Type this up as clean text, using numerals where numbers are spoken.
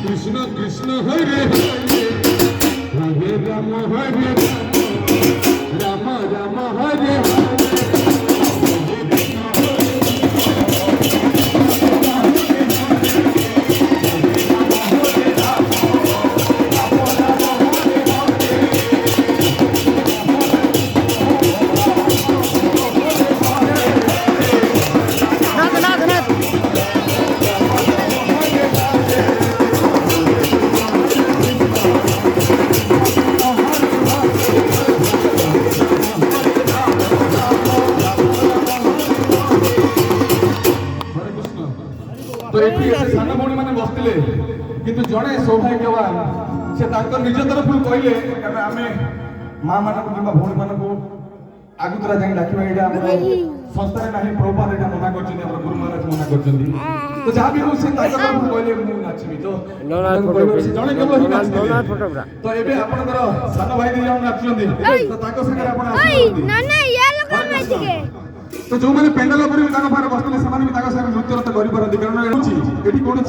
কৃষ্ণ কৃষ্ণ হরে হরে রাম হরে রাম রাম হরে तो ये सान भाई मैंने बसते किंतु जड़े सौभाग्यवान से निज तरफ कहले आम माँ मान भौणी मान आगुतरा जाए डाक संस्था ना प्रभुपाद यहाँ मना कर गुरु महाराज मना कर तो जहाँ भी हूँ से तरफ कहले नाचबी तो जड़े केवल तो ये आपंकर सान भाई दी जन नाचुंट तो सागर तो जो मैंने पेंडाल बसते से नृत्य कारण ये कौन